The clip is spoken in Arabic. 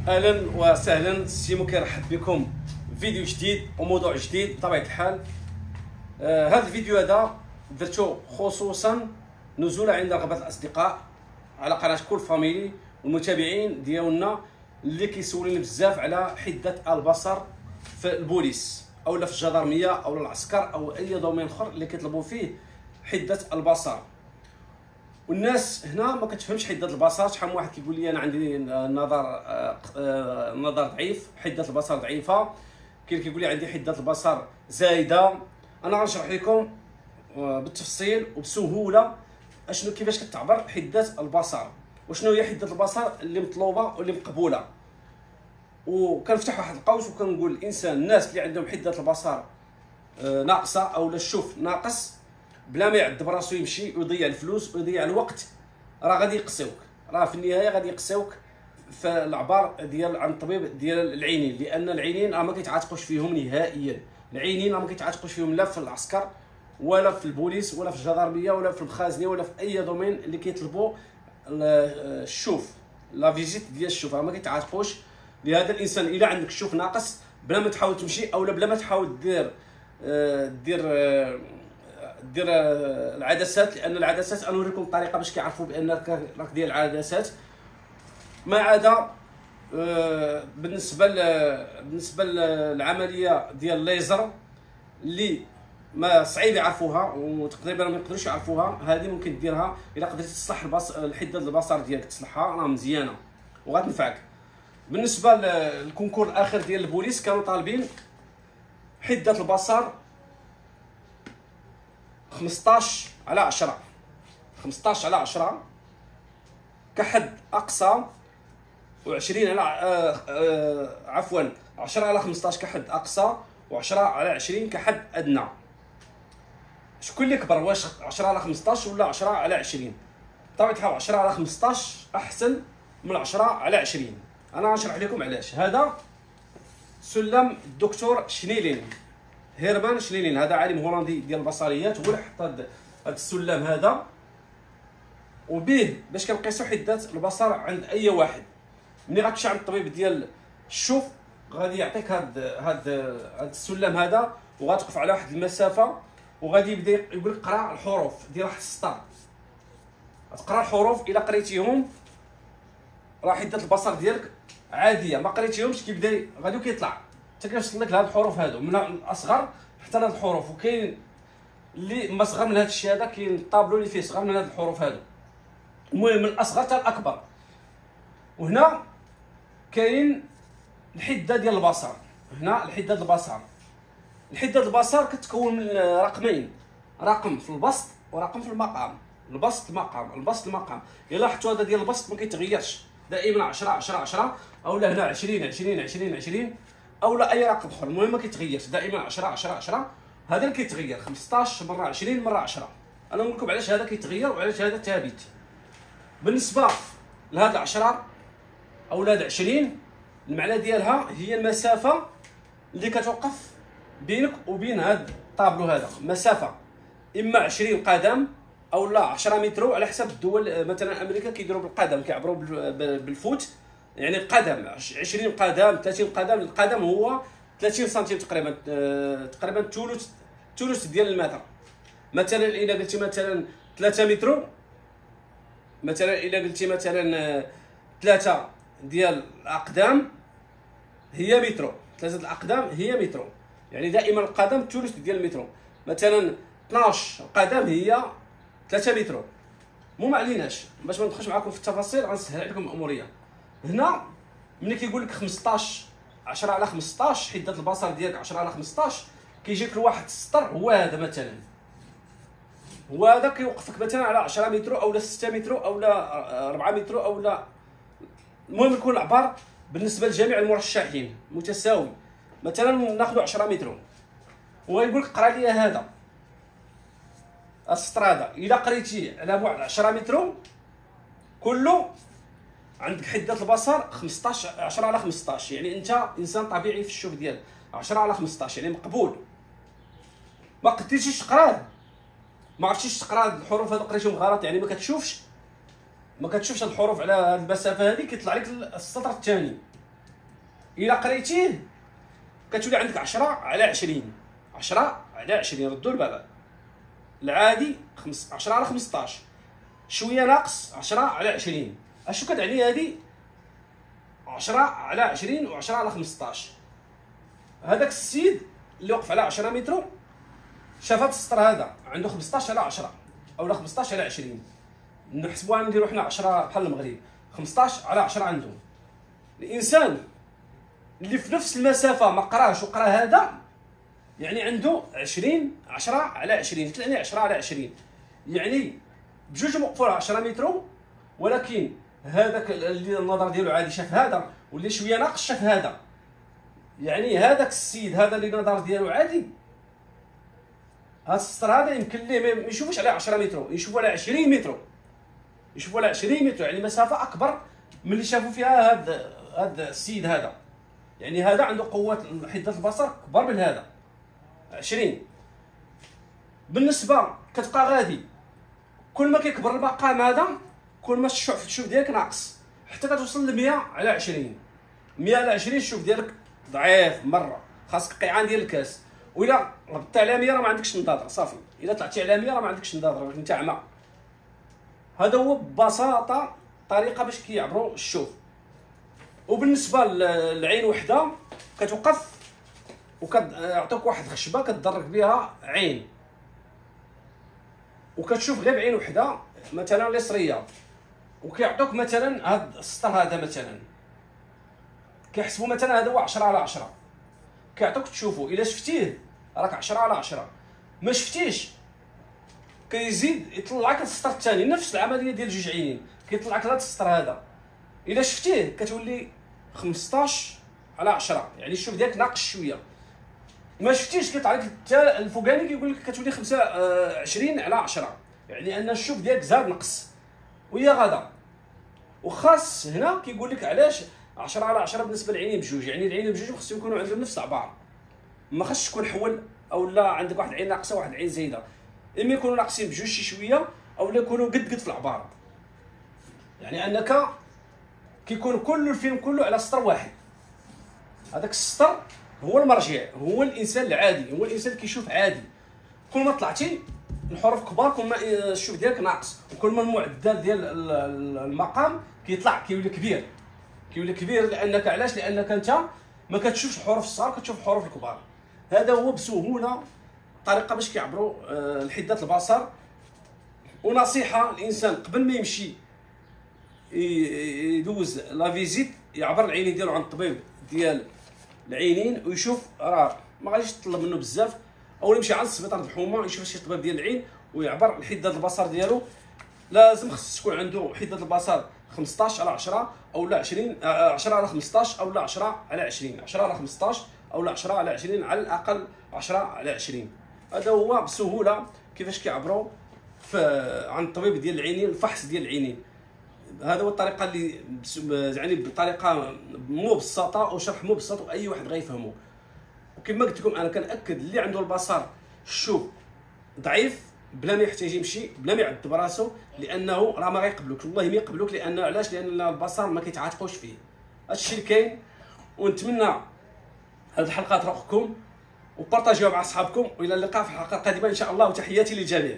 اهلا وسهلا، سيمو كيرحب بكم فيديو جديد وموضوع جديد بطبيعه الحال. هذا الفيديو هذا درته خصوصا نزولا عند رغبه الاصدقاء على قناه كول فاميلي والمتابعين ديالنا اللي كيسولوني بزاف على حده البصر في البوليس او في الجدرميه او العسكر او اي دومين اخر اللي كيطلبوا فيه حده البصر. والناس هنا ما كتفهمش حده البصر. شحال من واحد كيقول لي انا عندي نظر ضعيف، حده البصر ضعيفه. كاين كيقول لي عندي حده البصر زايده. انا غنشرح لكم بالتفصيل وبسهوله اشنو كيفاش كتعبر حده البصر وشنو هي حده البصر اللي مطلوبه واللي مقبوله. وكنفتح واحد القوس وكنقول الانسان الناس اللي عندهم حده البصر ناقصه او الشوف ناقص بلا ما يعذب راسو يمشي ويضيع الفلوس ويضيع الوقت، راه غادي يقسيوك، راه في النهايه غادي يقسيوك في العبار ديال عن الطبيب ديال العينين، لان العينين راه ما كيتعاتقوش فيهم نهائيا. العينين راه ما كيتعاتقوش فيهم لا في العسكر ولا في البوليس ولا في الجدرميه ولا في المخازنيه ولا في اي دومين اللي كيطلبوا الشوف لا فيزيت ديال الشوف، راه ما كيتعاتقوش. لهذا الانسان الا عندك الشوف ناقص بلا ما تحاول تمشي او بلا ما تحاول دير العدسات، لان العدسات انا نوريكم الطريقه باش كيعرفوا بانك راك ديال العدسات. ما عدا بالنسبه للعمليه ديال الليزر اللي ما صعيب يعرفوها وتقريبا ما يقدروش يعرفوها، هذه ممكن ديرها الا قدرتي تصلح الحده البصر ديالك، تصلحها راه مزيانه وغتنفعك. بالنسبه للكونكور الاخر ديال البوليس كانوا طالبين حده البصر 15/10 15/10 كحد اقصى، و20 على عفوا 10/15 كحد اقصى، و10/20 كحد ادنى. شكون اللي كبر، واش 10/15 ولا 10/20؟ بطبيعه الحال 10/15 احسن من 10/20. انا غنشرح لكم علاش. هذا سلم الدكتور شنيلين، هيرمان شنيلين، هذا عالم هولندي ديال البصريات، هو اللي حط هذا السلم هذا، وبيه باش كنقيسوا حده البصر عند اي واحد. ملي غتمشي عند الطبيب ديال الشوف غادي يعطيك هاد السلم هذا، وغتوقف على واحد المسافه وغادي يبدا يقول لك قرا الحروف ديال واحد السطر. غتقرا الحروف، الا قريتيهم راه حده البصر ديالك عاديه، ما قريتيهمش كيبدا غادي كيطلع حتى كيوصل لك لهاد الحروف هادو من الاصغر حتى لهاد الحروف. وكاين اللي ما صغر من هاد الشيء هذا، كاين الطابلو اللي فيه صغر من هاد الحروف هادو. المهم من الاصغر حتى الاكبر. وهنا كاين الحده ديال البصر. هنا الحده البصر، الحده البصر كتكون من رقمين، رقم في البسط ورقم في المقام. البسط المقام، البسط المقام. الا لاحظتوا هذا ديال البسط ما كيتغيرش، دائما 10/10/10 اولا هنا 20/20/20/20 اولا اي رقم اخر، المهم ما كيتغيرش، دائما 10/10/10. هذا اللي كيتغير 15 مره 20 مره 10. انا نقول لكم علاش هذا كيتغير وعلاش هذا ثابت. بالنسبه لهذا 10 اولا هذا 20، المعنى ديالها هي المسافه اللي كتوقف بينك وبين هذا الطابلو هذا، مسافه اما 20 قدم او لا 10 متر على حسب الدول. مثلا امريكا كيديروا بالقدم، كيعبروا بالفوت، يعني قدم 20 قدم 30 قدم. القدم هو 30 سنتيم تقريبا، تقريبا ثلث ديال المتر. مثلا الا قلتي مثلا 3 متر، مثلا الا قلتي مثلا 3 ديال الاقدام هي متر، 3 الاقدام هي متر، يعني دائما القدم ثلث ديال المتر. مثلا 12 قدم هي 3 متر. مو ما عليناش باش ما ندخلش معكم في التفاصيل، غنسهل عليكم الاموريه. هنا ملي كيقول لك 15 10/15 حده البصر ديالك 10/15، كيجيك لواحد السطر هو هذا مثلا، هو هذا كيوقفك مثلا على 10 متر اولا 6 متر اولا 4 متر اولا، المهم يكون العبار بالنسبه لجميع المرشحين متساوي. مثلا ناخذ 10 متر وغيقول لك قرا لي هذا السطر هذا. الا قريتي على بعد 10 متر كله عندك حده البصر 15 10/15، يعني انت انسان طبيعي في الشوف ديالك 10/15، يعني مقبول. ما قدرتيش تقراه، ما عرفتيش تقرا الحروف هذو قريتهم غلط، يعني ما كتشوفش هاد الحروف على هاد المسافه هذه، كيطلع لك السطر الثاني. الا قريتيه كتولي عندك 10 على 20. 10 على 20 ردوا البال. العادي 10 على 15 شويه ناقص 10 على 20. اشنو كتعني هذه؟ 10 على 20 و10 على 15. هذاك السيد اللي وقف على 10 متر شاف هذا السطر هذا عنده 15 على 10 اولا 15 على 20. نحسبوها نديرو حنا 10 بحال المغرب، 15 على 10 عنده. الانسان اللي في نفس المسافه ما قراش وقرا هذا يعني عنده 20 10 على 20 يعني 10 على 20 يعني بجوج موقفوا على 10 متر، ولكن هذاك اللي النظر ديالو عادي شاف هذا واللي شويه ناقص شاف هذا. يعني هذاك السيد هذا اللي النظر ديالو عادي هذا السطر هذا يمكن ليه ما يشوفوش على 10 متر، يشوفوا على 20 متر، يشوفوا على 20 متر يعني مسافه اكبر من اللي شافوا فيها هذا السيد هذا. يعني هذا عنده قوه حده البصر كبر من هذا 20. بالنسبه كتبقى غادي كل ما كيكبر المقام هذا كل ما الشوف ديالك ناقص حتى كتوصل ل 100 على 20. 100 على 20 الشوف ديالك ضعيف مره، خاصك قيعان ديال الكاس. وإلا ربطت على 100 راه ما عندكش نظاظر صافي. الا طلعتي على 100 راه ما عندكش نظاظر، انت اعمى. هذا هو ببساطه طريقه باش كيعبروا الشوف. وبالنسبه للعين وحده كتوقف وكيعطوك واحد الخشبه كتدرك بها عين وكتشوف غير بعين وحده مثلا اليسريه، وكيعطوك مثلا هذا السطر هذا مثلا كيحسبوا مثلا هذا هو 10 على 10 كيعطوك تشوفوا. الا شفتيه راك 10 على 10، ما شفتيش كيزيد يطلعك السطر الثاني نفس العمليه ديال جوج عينين كيطلعك هذا السطر هذا. الا شفتيه كتولي 15 على 10 يعني الشوف ديالك ناقص شويه. ما شفتيش كيطلع لك حتى الفوقاني كيقول لك كتولي 25 على 10 يعني ان الشوف ديالك زاد نقص وهي غدا. وخاص هنا كيقول لك علاش 10 على 10 بالنسبه للعينين بجوج، يعني العينين بجوج خصهم يكونوا عندهم نفس العبار، ما خصش تكون حول او لا عندك واحد العين ناقصه وواحد العين زايده، اما يكونوا ناقصين بجوج شي شويه او لا يكونوا قد في العبار. يعني انك كيكون كل الفيلم كله على سطر واحد. هذاك السطر هو المرجع، هو الانسان العادي، هو الانسان اللي كيشوف عادي. كل ما طلعتي الحروف كبار كل ما الشوف ديالك ناقص، وكل ما المعدل ديال المقام كيطلع كيولي كبير، كيولي كبير. لانك علاش؟ لانك انت ما كتشوفش الحروف الصغار كتشوف الحروف الكبار. هذا هو بسهوله طريقه باش كيعبروا حده البصر. ونصيحه الانسان قبل ما يمشي يدوز لا فيزيت يعبر العينين ديالو عند الطبيب ديال العينين ويشوف راه ما غاديش تطلب منه بزاف، او يمشي عند السبيطار الحومه يشوف شي طبيب ديال العين ويعبر حده البصر ديالو. لازم خص تكون عنده حده البصر 15 على 10 او لا 20 10 على 15 او لا 10 على 20 10 على 15 او لا 10 على 20 على الاقل 10 على 20. هذا هو بسهوله كيفاش كيعبروا عند الطبيب ديال العينين الفحص ديال العينين. هذا هو الطريقه اللي يعني بطريقه مبسطه او شرح مبسط واي واحد غيفهمه. وكما قلت لكم انا كنأكد اللي عنده البصر الشوف ضعيف بلا ما يحتاج يمشي بلا ما يعذب راسو، لانه راه ما غيقبلوكش، والله ما يقبلوك. لان علاش؟ لان البصر ما كيتعاتقوش فيه. هادشي اللي كاين. ونتمنى هاد الحلقه تروحكم وبارطاجيوها مع اصحابكم، والى اللقاء في الحلقه القادمه ان شاء الله. وتحياتي للجميع.